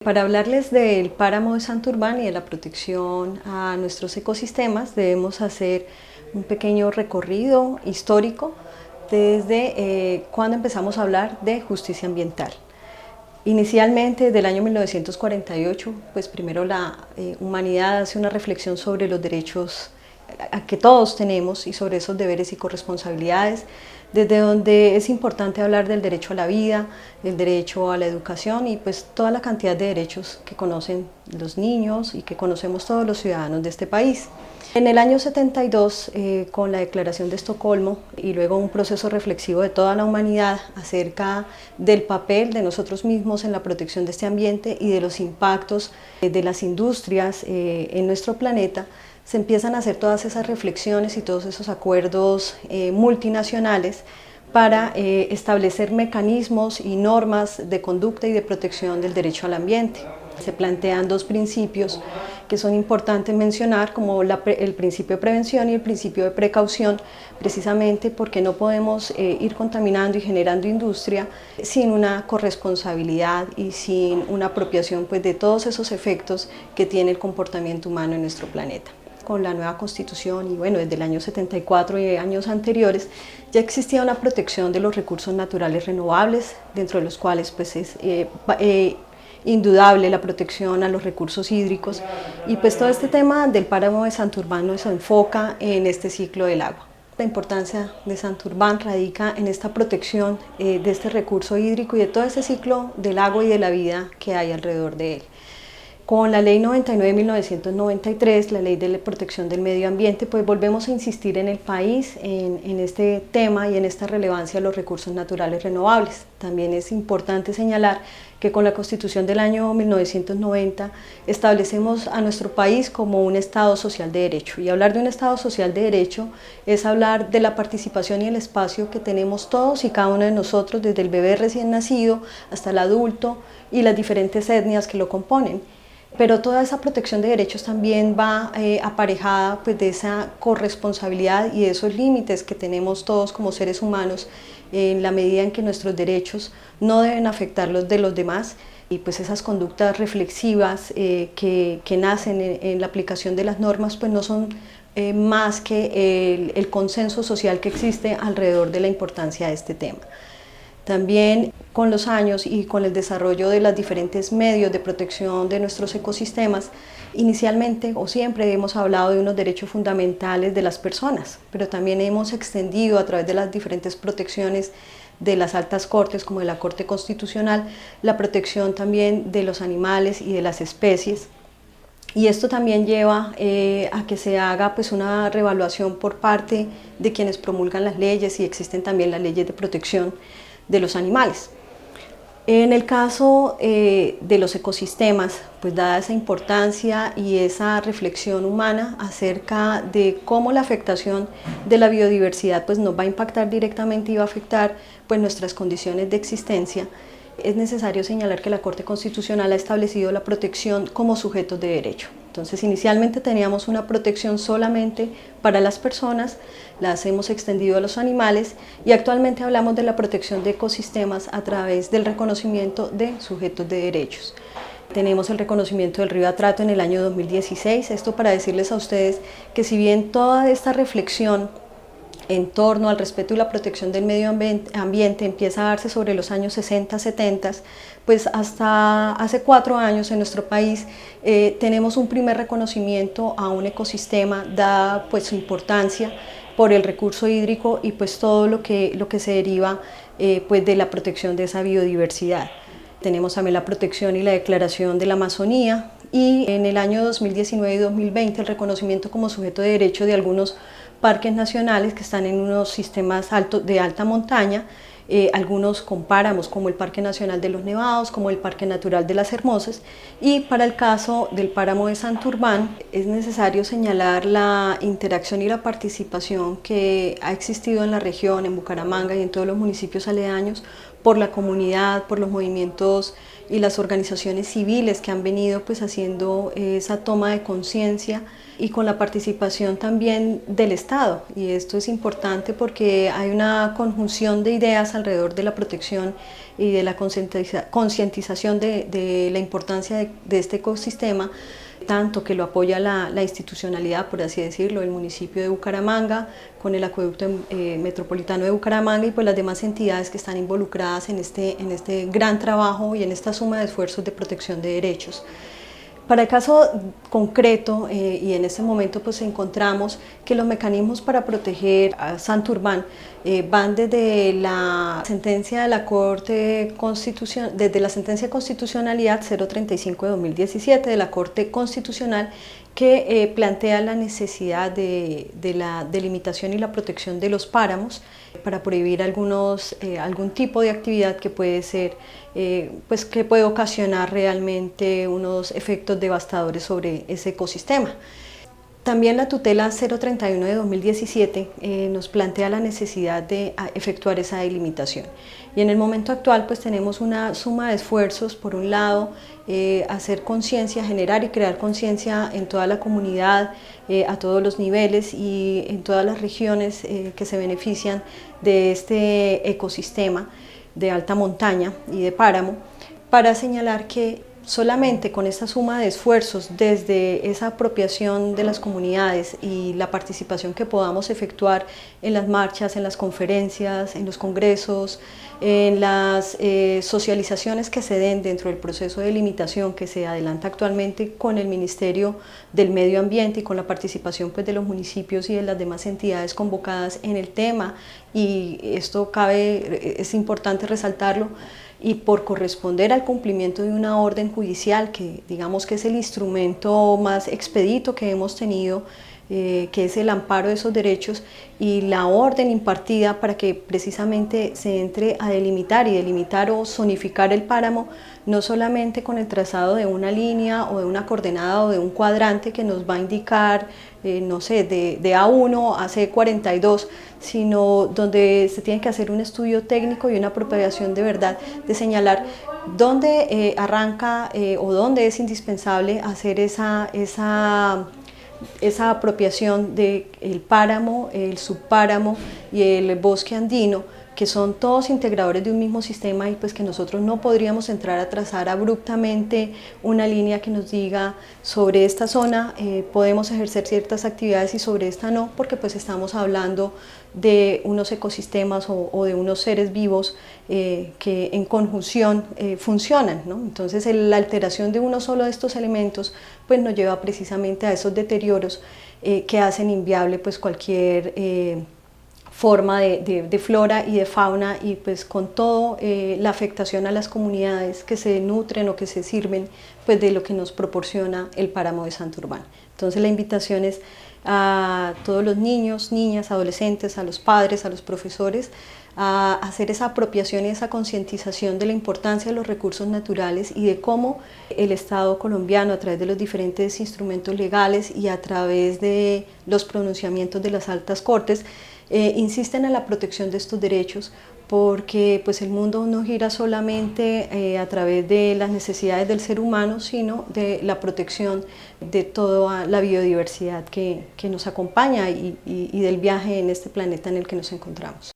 Para hablarles del páramo de Santurbán y de la protección a nuestros ecosistemas, debemos hacer un pequeño recorrido histórico desde cuando empezamos a hablar de justicia ambiental. Inicialmente, desde el año 1948, pues primero la humanidad hace una reflexión sobre los derechos que todos tenemos y sobre esos deberes y corresponsabilidades, desde donde es importante hablar del derecho a la vida, del derecho a la educación y pues toda la cantidad de derechos que conocen los niños y que conocemos todos los ciudadanos de este país. En el año 72, con la Declaración de Estocolmo y luego un proceso reflexivo de toda la humanidad acerca del papel de nosotros mismos en la protección de este ambiente y de los impactos de las industrias en nuestro planeta, se empiezan a hacer todas esas reflexiones y todos esos acuerdos multinacionales para establecer mecanismos y normas de conducta y de protección del derecho al ambiente. Se plantean dos principios que son importantes mencionar, como el principio de prevención y el principio de precaución, precisamente porque no podemos ir contaminando y generando industria sin una corresponsabilidad y sin una apropiación pues, de todos esos efectos que tiene el comportamiento humano en nuestro planeta. Con la nueva Constitución y bueno, desde el año 74 y años anteriores ya existía una protección de los recursos naturales renovables, dentro de los cuales pues es indudable la protección a los recursos hídricos y pues todo este tema del páramo de Santurbán se enfoca en este ciclo del agua. La importancia de Santurbán radica en esta protección de este recurso hídrico y de todo ese ciclo del agua y de la vida que hay alrededor de él. Con la Ley 99 de 1993, la Ley de Protección del Medio Ambiente, pues volvemos a insistir en el país en este tema y en esta relevancia de los recursos naturales renovables. También es importante señalar que con la Constitución del año 1990 establecemos a nuestro país como un Estado social de derecho. Y hablar de un Estado social de derecho es hablar de la participación y el espacio que tenemos todos y cada uno de nosotros, desde el bebé recién nacido hasta el adulto y las diferentes etnias que lo componen. Pero toda esa protección de derechos también va aparejada pues, de esa corresponsabilidad y de esos límites que tenemos todos como seres humanos en la medida en que nuestros derechos no deben afectar los de los demás y pues esas conductas reflexivas que nacen en la aplicación de las normas pues no son más que el consenso social que existe alrededor de la importancia de este tema. También con los años y con el desarrollo de los diferentes medios de protección de nuestros ecosistemas, inicialmente o siempre hemos hablado de unos derechos fundamentales de las personas, pero también hemos extendido a través de las diferentes protecciones de las altas cortes como de la Corte Constitucional, la protección también de los animales y de las especies. Y esto también lleva a que se haga pues, una reevaluación por parte de quienes promulgan las leyes y existen también las leyes de protección de los animales. En el caso de los ecosistemas, pues dada esa importancia y esa reflexión humana acerca de cómo la afectación de la biodiversidad pues nos va a impactar directamente y va a afectar pues nuestras condiciones de existencia, es necesario señalar que la Corte Constitucional ha establecido la protección como sujetos de derecho. Entonces, inicialmente teníamos una protección solamente para las personas, las hemos extendido a los animales y actualmente hablamos de la protección de ecosistemas a través del reconocimiento de sujetos de derechos. Tenemos el reconocimiento del río Atrato en el año 2016, esto para decirles a ustedes que si bien toda esta reflexión en torno al respeto y la protección del medio ambiente empieza a darse sobre los años 60, 70, pues hasta hace 4 años en nuestro país tenemos un primer reconocimiento a un ecosistema, dada pues su importancia por el recurso hídrico y pues todo lo que se deriva pues de la protección de esa biodiversidad. Tenemos también la protección y la declaración de la Amazonía y en el año 2019 y 2020 el reconocimiento como sujeto de derecho de algunos parques nacionales que están en unos sistemas de alta montaña, algunos con páramos como el Parque Nacional de los Nevados, como el Parque Natural de las Hermosas y para el caso del páramo de Santurbán es necesario señalar la interacción y la participación que ha existido en la región, en Bucaramanga y en todos los municipios aledaños por la comunidad, por los movimientos y las organizaciones civiles que han venido pues haciendo esa toma de conciencia, y con la participación también del Estado. Y esto es importante porque hay una conjunción de ideas alrededor de la protección y de la concientización de la importancia de este ecosistema, tanto que lo apoya la institucionalidad, por así decirlo, el municipio de Bucaramanga, con el acueducto metropolitano de Bucaramanga y pues las demás entidades que están involucradas en este gran trabajo y en esta suma de esfuerzos de protección de derechos. Para el caso concreto, y en este momento pues encontramos que los mecanismos para proteger a Santurbán van desde la sentencia de la Corte Constitucional, desde la sentencia de constitucionalidad 035 de 2017 de la Corte Constitucional, que plantea la necesidad de la delimitación y la protección de los páramos para prohibir algún tipo de actividad que puede ser, pues que puede ocasionar realmente unos efectos devastadores sobre ese ecosistema. También la tutela 031 de 2017 nos plantea la necesidad de efectuar esa delimitación. Y en el momento actual pues tenemos una suma de esfuerzos, por un lado, hacer conciencia, generar y crear conciencia en toda la comunidad, a todos los niveles y en todas las regiones que se benefician de este ecosistema de alta montaña y de páramo, para señalar que solamente con esta suma de esfuerzos desde esa apropiación de las comunidades y la participación que podamos efectuar en las marchas, en las conferencias, en los congresos, en las socializaciones que se den dentro del proceso de limitación que se adelanta actualmente con el Ministerio del Medio Ambiente y con la participación pues, de los municipios y de las demás entidades convocadas en el tema, y esto es importante resaltarlo, y por corresponder al cumplimiento de una orden judicial, que digamos que es el instrumento más expedito que hemos tenido, que es el amparo de esos derechos, y la orden impartida para que precisamente se entre a delimitar o zonificar el páramo, no solamente con el trazado de una línea o de una coordenada o de un cuadrante que nos va a indicar, no sé, de A1 a C42, sino donde se tiene que hacer un estudio técnico y una apropiación de verdad, de señalar dónde arranca o dónde es indispensable hacer esa apropiación del páramo, el subpáramo y el bosque andino, que son todos integradores de un mismo sistema, y pues que nosotros no podríamos entrar a trazar abruptamente una línea que nos diga sobre esta zona podemos ejercer ciertas actividades y sobre esta no, porque pues estamos hablando de unos ecosistemas o de unos seres vivos que en conjunción funcionan, ¿no? Entonces la alteración de uno solo de estos elementos pues nos lleva precisamente a esos deterioros que hacen inviable pues cualquier forma de flora y de fauna, y pues con todo la afectación a las comunidades que se nutren o que se sirven pues de lo que nos proporciona el páramo de Santurbán. Entonces la invitación es a todos los niños, niñas, adolescentes, a los padres, a los profesores, a hacer esa apropiación y esa concientización de la importancia de los recursos naturales y de cómo el Estado colombiano, a través de los diferentes instrumentos legales y a través de los pronunciamientos de las altas cortes, insisten en la protección de estos derechos, porque pues el mundo no gira solamente a través de las necesidades del ser humano, sino de la protección de toda la biodiversidad que nos acompaña y del viaje en este planeta en el que nos encontramos.